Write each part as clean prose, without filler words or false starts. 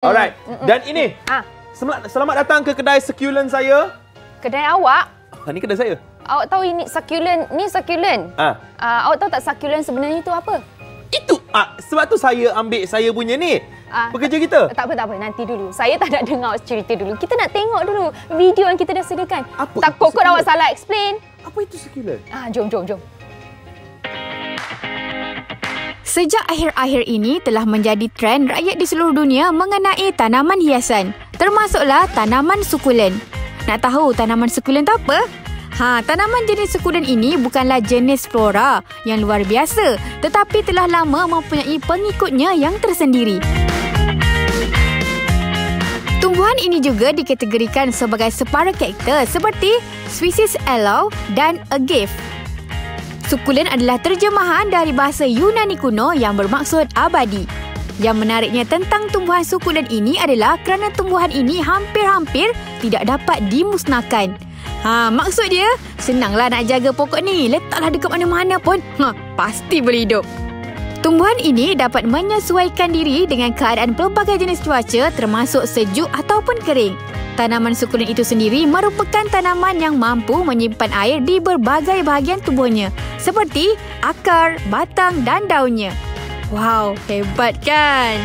Alright. Dan ini. Selamat datang ke kedai succulent saya. Kedai awak? Ini kedai saya. Awak tahu ini succulent? Ni succulent. Awak tahu tak succulent sebenarnya itu apa? Itu. Sebab tu saya ambil saya punya ni. Pekerja kita. Tak apa. Nanti dulu. Saya tak nak dengar cerita dulu. Kita nak tengok dulu video yang kita dah sediakan. Takut awak salah explain. Apa itu succulent? Jom. Sejak akhir-akhir ini telah menjadi trend rakyat di seluruh dunia mengenai tanaman hiasan, termasuklah tanaman sukulen. Nak tahu tanaman sukulen itu apa? Tanaman jenis sukulen ini bukanlah jenis flora yang luar biasa, tetapi telah lama mempunyai pengikutnya yang tersendiri. Tumbuhan ini juga dikategorikan sebagai separa kaktus seperti spesies aloe dan agave. Sukulen adalah terjemahan dari bahasa Yunani kuno yang bermaksud abadi. Yang menariknya tentang tumbuhan sukulen ini adalah kerana tumbuhan ini hampir-hampir tidak dapat dimusnahkan. Maksud dia, senanglah nak jaga pokok ni. Letaklah dekat mana-mana pun, pasti boleh hidup. Tumbuhan ini dapat menyesuaikan diri dengan keadaan pelbagai jenis cuaca termasuk sejuk ataupun kering. Tanaman sukulen itu sendiri merupakan tanaman yang mampu menyimpan air di berbagai bahagian tubuhnya, seperti akar, batang dan daunnya. Wow, hebat kan?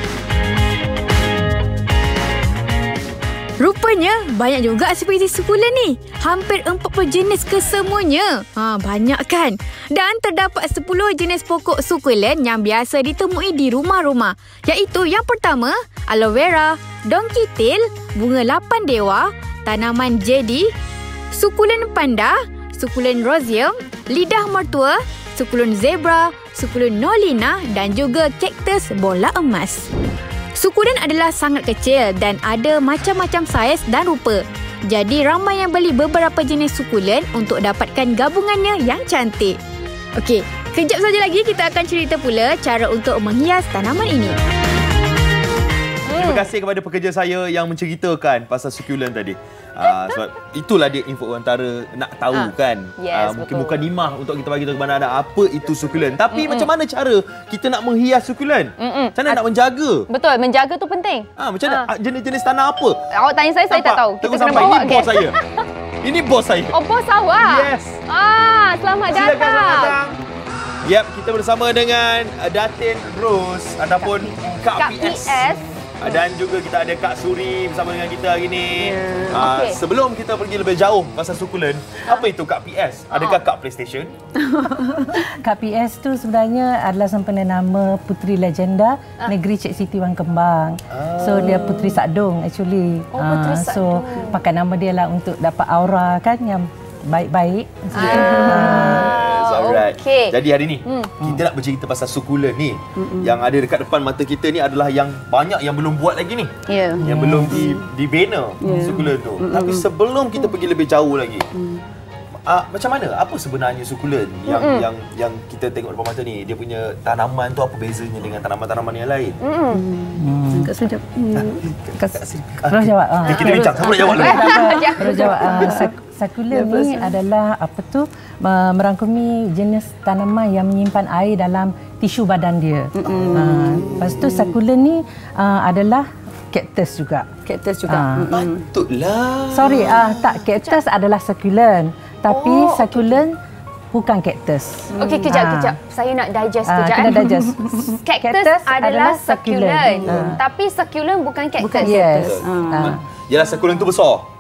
Rupanya banyak juga spesies sukulen ni. Hampir 40 jenis kesemuanya. Banyak kan? Dan terdapat 10 jenis pokok sukulen yang biasa ditemui di rumah-rumah. Iaitu yang pertama, aloe vera, donkey tail, bunga lapan dewa, tanaman jedi, sukulen panda, sukulen roseum, lidah mertua, sukulen zebra, sukulen nolina dan juga kaktus bola emas. Sukulen adalah sangat kecil dan ada macam-macam saiz dan rupa. Jadi ramai yang beli beberapa jenis sukulen untuk dapatkan gabungannya yang cantik. Okey, kejap saja lagi kita akan cerita pula cara untuk menghias tanaman ini. Terima kasih kepada pekerja saya yang menceritakan pasal succulent tadi. Sebab itulah dia info antara nak tahu kan. Mungkin bukan dimah untuk kita bagi tahu kepada anda apa itu succulent. Tapi macam mana cara kita nak menghias succulent? Macam mana nak menjaga? Betul, menjaga tu penting. Macam mana jenis-jenis tanah apa? Awak tanya saya tak tahu. Kita kena bawa ini bos saya. Ini bos saya. Oh, bos awak? Yes. Selamat datang. Silakan, selamat datang. Yap, kita bersama dengan Datin Rose ataupun Kak PS. Dan juga kita ada Kak Suri bersama dengan kita hari ini. Sebelum kita pergi lebih jauh pasal sukulen, apa itu Kak PS? Adakah Kak PlayStation? Kak PS tu sebenarnya adalah sempena nama puteri legenda negeri Cik Siti Wang Kembang. So dia Puteri Sakdong actually. Puteri Sakdong. So pakai nama dia lah untuk dapat aura kan yang baik-baik. Okay. Jadi hari ni kita nak bercerita pasal sukulen ni. Yang ada dekat depan mata kita ni adalah yang banyak yang belum buat lagi ni. Yang belum dibina sukulen tu. Tapi sebelum kita pergi lebih jauh lagi, macam mana? Apa sebenarnya sukulen yang kita tengok depan mata ni? Dia punya tanaman tu apa bezanya dengan tanaman-tanaman yang lain? Kak Suri terus jawab. Kita bincang. Siapa nak jawab dulu? Terus jawab. Sukulen ni adalah merangkumi jenis tanaman yang menyimpan air dalam tisu badan dia. Lepas tu sukulen ni adalah kaktus juga. Patutlah. Sorry, tak, kaktus adalah sukulen. Tapi sukulen bukan kaktus. Okey, kejap. Saya nak digest kejap. Kena digest. Kaktus adalah sukulen. Tapi sukulen bukan kaktus. Yes. Yalah, sukulen tu besar.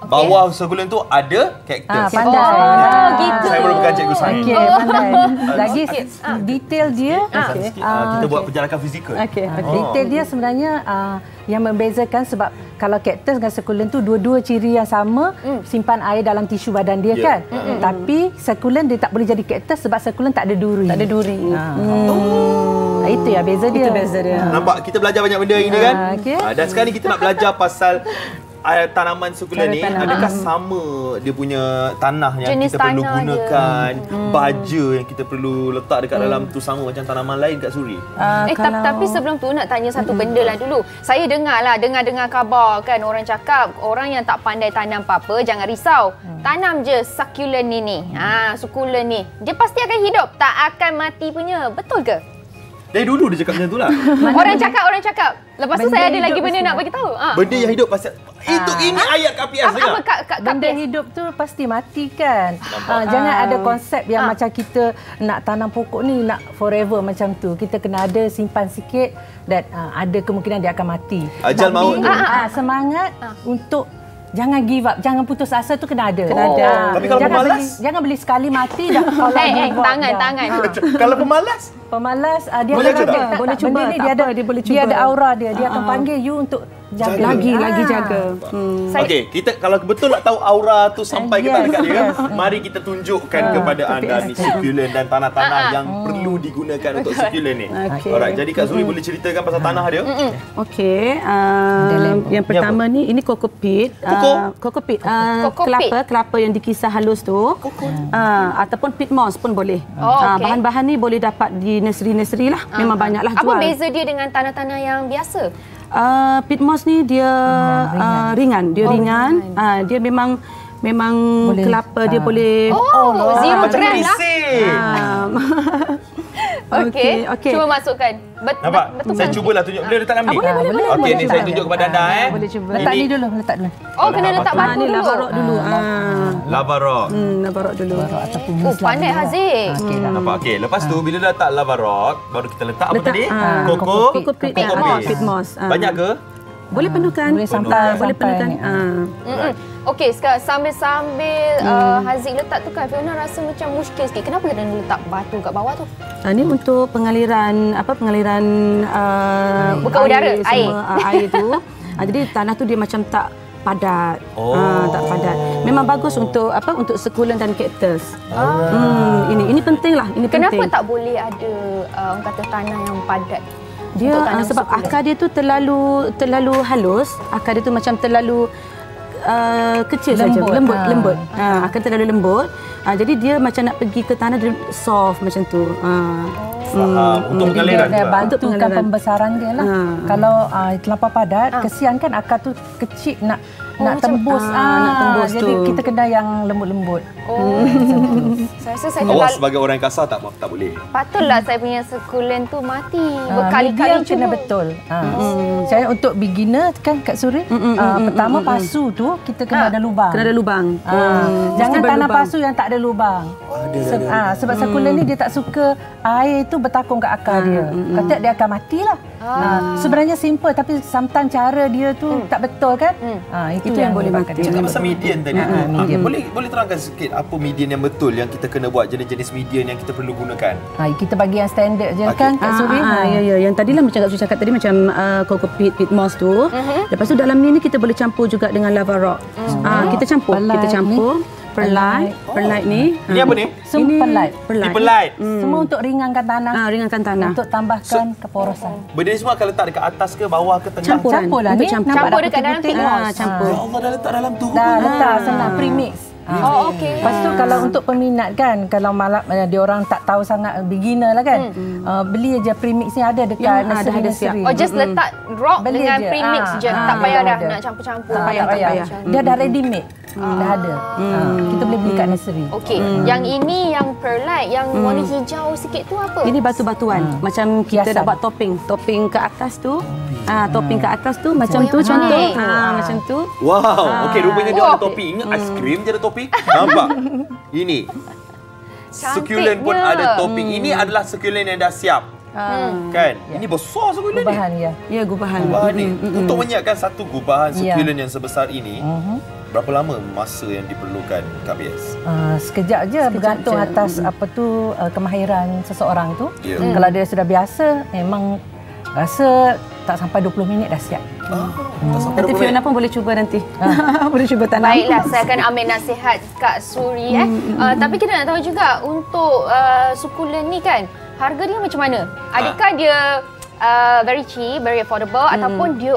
Bawah sukulen tu ada kaktus. Pandai. Gitu. Saya merupakan cikgu saya. Okey, pandai. Lagi detail dia. Kita buat perjalanan fizikal. Detail dia sebenarnya yang membezakan sebab kalau kaktus dengan sukulen tu dua-dua ciri yang sama, simpan air dalam tisu badan dia kan. Tapi sukulen dia tak boleh jadi kaktus sebab sukulen tak ada duri. Itu ya beza dia. Nampak kita belajar banyak benda ini kan? Dan sekarang ni kita nak belajar pasal tanaman sukulen ni, adakah sama dia punya tanah yang jenis kita perlu gunakan, baja yang kita perlu letak dekat dalam tu sama macam tanaman lain Kak Suri? Tapi sebelum tu nak tanya satu benda lah dulu. Saya dengar khabar kan orang cakap orang yang tak pandai tanam apa-apa jangan risau. Tanam je sukulen ni. Sukulen ni. Dia pasti akan hidup, tak akan mati punya. Betul ke? Dari dulu dia cakap macam tu lah. Orang cakap. Lepas tu Benda saya ada hidup lagi benda mesti nak bagi tahu. Benda yang hidup pasal itu ini ayat KPS Apa dengar. Kak Benda PS? hidup tu pasti mati kan. Jangan ada konsep yang macam kita nak tanam pokok ni nak forever macam tu. Kita kena ada simpan sikit dan ada kemungkinan dia akan mati. Ajal maut tu. Semangat untuk jangan give up, jangan putus asa tu kena ada. Tapi kalau pemalas? Jangan beli sekali mati dah. Tangan. Kalau pemalas, dia boleh akan cuba? ada. Boleh cuba, Benda ni tak dia ada, apa, dia boleh dia cuba. ada aura dia. Dia akan panggil you untuk jaga. Lagi jaga. Okey, kita kalau betul nak tahu aura tu sampai ke tak dekat dia, mari kita tunjukkan kepada anda ni sukulen dan tanah-tanah yang perlu digunakan untuk sukulen ni. Alright, jadi Kak Zuri boleh ceritakan pasal tanah dia? Okey, yang pertama ni ini kokopit. Kokopit. Kelapa yang dikisar halus tu. Ataupun pit moss pun boleh. Bahan-bahan ni boleh dapat di nursery lah. Memang banyaklah jual. Apa beza dia dengan tanah-tanah yang biasa? Pit moss ni dia ringan. Dia ringan. Dia memang boleh, kelapa dia boleh. Zero gram lah. Okey. Cuba masukkan. Nampak? Saya cubalah tunjuk. Boleh letak dalam ni? Boleh. Okey, ni saya tunjuk kepada anda Boleh cuba. Letak ni dulu, letak dulu. Oh, kena letak batu Ni dulu. lava rock dulu. Lava rock. Lava rock dulu. Oh, pandai Haziq. Nampak? Okey, lepas tu bila dah letak lava rock, baru kita letak apa tadi? Kokopit. Pit moss. Banyak ke? Boleh penuhkan. Boleh sampai penuhkan. Okey, sekarang sambil Haziq letak tu kan, Fiona rasa macam muskil sikit. Kenapa kena letak batu kat bawah tu? Ini untuk pengaliran Bukan udara, air. Air tu. Jadi tanah tu dia macam tak padat. Tak padat. Memang bagus untuk untuk sukulen dan kaktus. Ini penting lah. Kenapa tak boleh ada orang kata tanah yang padat? Dia sebab sukulen. Akar dia tu terlalu halus. Akar dia tu macam terlalu kecil saja, lembut. Akan terlalu lembut. Jadi dia macam nak pergi ke tanah dia soft macam tu. Untuk pengaliran dia juga. bantukan pembesaran dia lah. Kalau terlampau padat, kesian kan akar tu kecil nak tembus. Nak tembus jadi tu. kita kena yang lembut-lembut. Saya rasa saya Awak sebagai orang kasar tak boleh. patutlah saya punya sukulen tu mati Medium berkali-kali kena betul. Saya untuk beginner kan Kak Suri, pertama pasu tu kita kena ada lubang. Kena ada lubang. Jangan Mesti tanam berlubang. pasu yang tak ada lubang. Sebab sukulen ni dia tak suka air tu bertakung kat akar dia. Kata dia akan matilah. Sebenarnya simple tapi sometimes cara dia tu tak betul kan? Itu yang boleh mati. Cakap pasal median tadi tu. Boleh terangkan sikit apa median yang betul yang kita kena buat, jenis-jenis median yang kita perlu gunakan? Kita bagi yang standard je kan Kak Suri. Ya. Yang tadilah macam Kak Suri cakap tadi macam kokopit, pit moss tu. Lepas tu dalam ni kita boleh campur juga dengan lava rock. Kita campur. Perlite ni. Ini apa ni? Semua Perlite. Semua untuk ringankan tanah. Ringankan tanah. Untuk tambahkan keporosan. Benda ni semua akan letak dekat atas ke bawah ke tengah? Campur lah ni. Campur dekat dalam pit moss. Campur. Ya Allah, dah letak dalam tu. Dah letak senang premix. Okey. Lepas tu kalau untuk peminat kan, kalau dia orang tak tahu sangat beginner lah kan, beli aja premix ni ada dekat nursery. Just letak rock Beli dengan je. premix je. Tak payah dah ada. nak campur-campur. Tak payah. Dia dah ready made. Dah ada. Kita boleh beli kat nursery. Okey, yang ini yang perlite yang warna hijau sikit tu apa? Ini batu-batuan. Macam kita Hiasan. dah buat topping ke atas tu. Topping ke atas tu macam tu yang contoh. cantik. Macam tu. Wow, okey, rupanya dia ada topi. Ingat aiskrim je ada topi? Nampak? Ini. Sukulen pun ada topping. Ini adalah sukulen yang dah siap. Kan? Ini besar sukulen ni. Gubahan ya. Ya, gubahan. Gubahan ni. Untuk menyiapkan satu gubahan sukulen yang sebesar ini, berapa lama masa yang diperlukan Kak Bias? Sekejap je bergantung atas apa tu kemahiran seseorang tu. Ya. Kalau dia sudah biasa, memang rasa tak sampai 20 minit dah siap. Nanti Fiona pun boleh cuba nanti. Boleh cuba tanam. Baiklah, saya akan ambil nasihat Kak Suri. Tapi kita nak tahu juga untuk sukulen ni kan, harga dia macam mana? Adakah dia very cheap, very affordable ataupun dia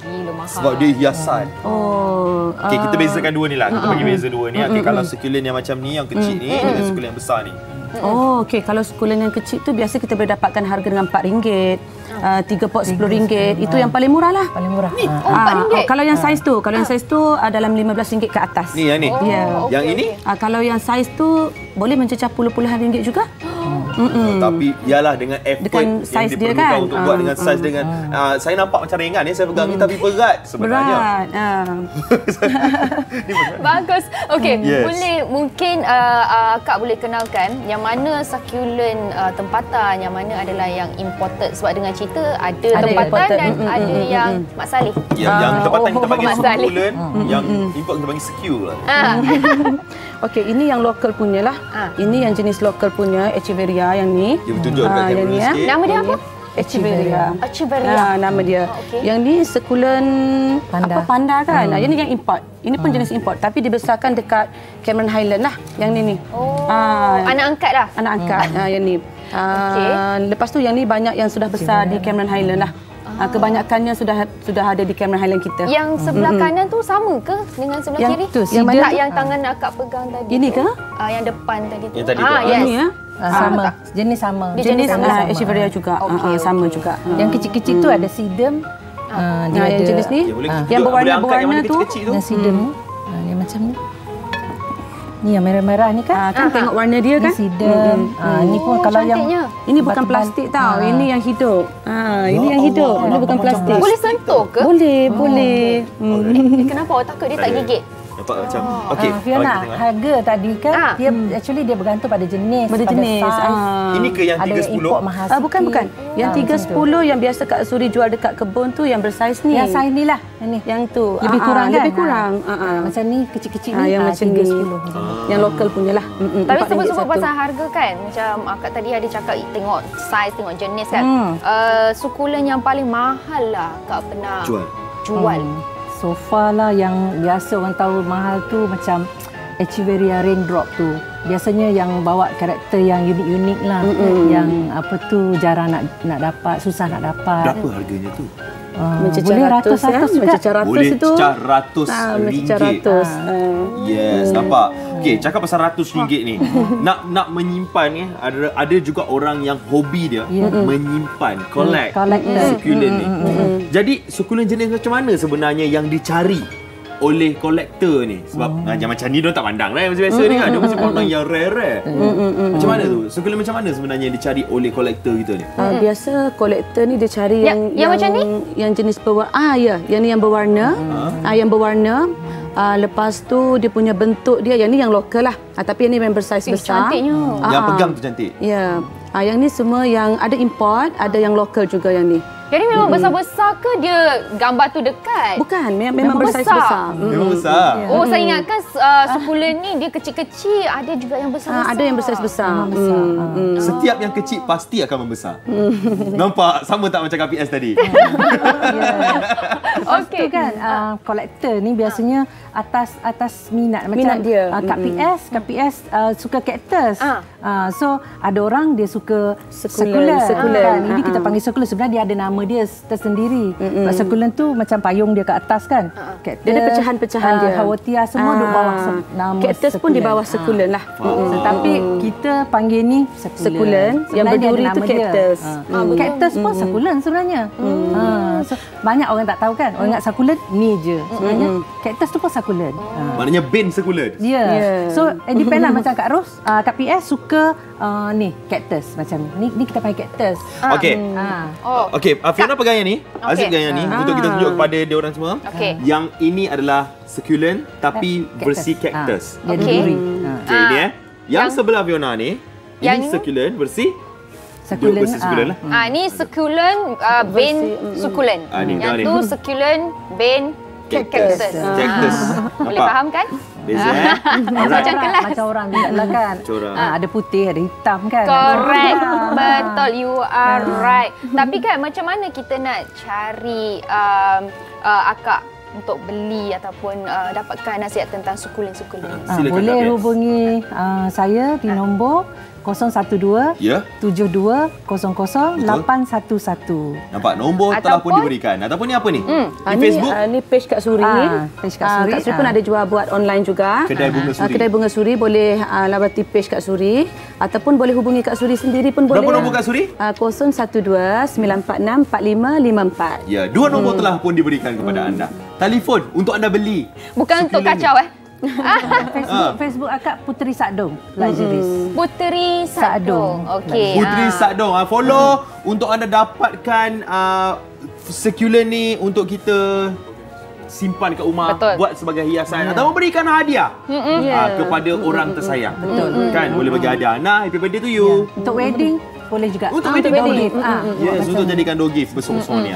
gila mahal? Sebab dia hiasan. Okey, kita bezakan dua ni lah. Kita bagi beza dua ni. Okey, kalau sukulen yang macam ni, yang kecil ni dengan sukulen yang besar ni. Okey. Kalau sukulen yang kecil tu biasa kita boleh dapatkan harga dengan RM4, 3 pot RM10. Itu yang paling murah lah. Paling murah. RM4? Kalau yang saiz tu, dalam RM15 ke atas. Ni yang ni. Ya. Yang ini? Kalau yang saiz tu boleh mencecah puluhan ringgit juga. Tapi ialah dengan effort dengan yang diperlukan untuk buat dengan saiz dengan saya nampak macam ringan ni saya pegang ni tapi berat sebenarnya. Bagus. Okey, boleh mungkin Kak boleh kenalkan yang mana succulent tempatan, yang mana adalah yang imported, sebab dengan cerita ada tempatan dan ada yang Mak Saleh. Yang tempatan kita panggil succulent, yang import kita panggil succulent. Okey, ini yang lokal punya lah. Ini yang jenis lokal punya Echeveria yang ni. Dia tunjuk dekat kamera sikit. Nama dia apa? Echeveria. Echeveria. Nama dia. Yang ni succulent panda kan. Yang ni yang import. Ini pun jenis import tapi dibesarkan dekat Cameron Highland lah. Yang ni. Anak angkat lah. Anak angkat. Yang ni. Lepas tu yang ni banyak yang sudah besar di Cameron Highland lah. Kebanyakannya sudah ada di Cameron Highland kita. Yang sebelah kanan tu sama ke dengan sebelah yang kiri? Tu, yang mana yang tangan Akak pegang tadi? Ini ke? Yang depan tadi tu. Yang tadi tu. Yes. Ini ya. Sama. Jenis sama. Jenis Echeveria juga. Sama juga. Yang kecil-kecil tu ada sedum. Dia ada jenis ni. Yang berwarna-warna tu. Yang sedum. Dia macam ni. Ni yang merah-merah ni kan? Kan tengok warna dia kan? Ni sedum. Ni pun kalau yang ini bukan plastik tau. Ini yang hidup. Ini yang hidup. Ini bukan plastik. Boleh sentuh ke? Boleh. Kenapa awak takut dia tak gigit? Nampak macam okey. Fiona, harga tadi kan dia bergantung pada jenis, pada saiz. Ini ke yang 310? Ada yang import mahal sikit. Bukan. Yang 310 yang biasa Kak Suri jual dekat kebun tu yang bersaiz ni. Yang saiz ni lah. Yang tu lebih kurang kan? Lebih kurang. Macam ni kecil-kecil ni yang macam 310. Yang lokal punya lah. Tapi sebut-sebut pasal harga kan, macam Kak tadi ada cakap tengok saiz, tengok jenis kan. Succulent yang paling mahal lah Kak pernah jual. So far lah yang biasa orang tahu mahal tu macam Echeveria Raindrop tu. Biasanya yang bawa karakter yang unik-unik lah. Yang apa tu jarang nak dapat, susah nak dapat. Berapa harganya tu? Boleh ratus-ratus juga. Boleh cecah RM100. Yes, nampak. Okey, cakap pasal RM100 ni. Nak menyimpan ni, ada juga orang yang hobi dia menyimpan, collect succulent ni. Jadi succulent jenis macam mana sebenarnya yang dicari oleh kolektor ni? Sebab macam ni dia tak pandang lah macam biasa ni kan. Dia mesti pandang yang rare. Macam mana tu? Succulent macam mana sebenarnya yang dicari oleh kolektor kita ni? Biasa kolektor ni dia cari yang macam ni? Yang jenis berwarna. Yang ni yang berwarna. Yang berwarna. Lepas tu dia punya bentuk dia yang ni yang lokal lah. Tapi yang ni memang bersaiz besar. Cantiknya. Yang pegang tu cantik. Ya. Yang ni semua yang ada import, ada yang lokal juga yang ni. Jadi memang besar-besar ke dia gambar tu dekat? Bukan, memang bersaiz besar. Memang besar. Oh, saya ingatkan succulent ni dia kecil-kecil, ada juga yang besar-besar. Ada yang bersaiz besar. Setiap yang kecil pasti akan membesar. Nampak? Sama tak macam KPS tadi? Okey kan, kolektor ni biasanya atas minat macam dia. KPS suka cactus. So ada orang dia suka succulent. Ini kita panggil succulent, sebenarnya dia ada nama dia tersendiri. Succulent tu macam payung dia ke atas kan. Cactus, dia ada pecahan-pecahan dia. Hawatia semua di bawah nama cactus pun di bawah succulent lah. Tapi kita panggil ni succulent. Yang berduri tu cactus. Cactus pun succulent sebenarnya. So banyak orang tak tahu kan. Orang ingat succulent ni je. Sebenarnya cactus tu pun succulent. Maknanya bin succulent. Ya. So depend lah macam Kak Ros, Kak PS suka ni cactus macam ni. Ni kita panggil cactus. Okey. Okey, Fiona pegang yang ni. Aziz pegang yang ni untuk kita tunjuk kepada dia orang semua. Yang ini adalah succulent tapi versi cactus. Okey. Okey, ni Yang sebelah Fiona ni, ini succulent versi succulent lah. Ni succulent bin succulent. Yang tu succulent bin cactus. Boleh faham kan? Beza Macam kelas. Macam orang juga lah kan. Ada putih, ada hitam kan. Correct. Betul, you are right. Tapi kan macam mana kita nak cari akak untuk beli ataupun dapatkan nasihat tentang succulent-succulent? Boleh hubungi saya di nombor 012 72 00 811. Nampak nombor telah pun diberikan. Ataupun ni apa ni? Di Facebook? Ni page Kak Suri. Page Kak Suri. Kak Suri pun ada jual buat online juga. Kedai Bunga Suri. Kedai Bunga Suri boleh lawati page Kak Suri ataupun boleh hubungi Kak Suri sendiri pun boleh. Berapa nombor Kak Suri? 012 946 4554. Ya, dua nombor telah pun diberikan kepada anda. Telefon untuk anda beli. Bukan untuk kacau Facebook akak Puteri Sakdong Luxuries. Puteri Sakdong. Okey. Puteri Sakdong. Follow untuk anda dapatkan succulent ni untuk kita simpan kat rumah. Betul. Buat sebagai hiasan atau berikan hadiah kepada orang tersayang. Betul. Kan boleh bagi hadiah. Nah, happy birthday to you. Untuk wedding boleh juga. Untuk wedding. Yes, untuk jadikan door gift besar-besar ni.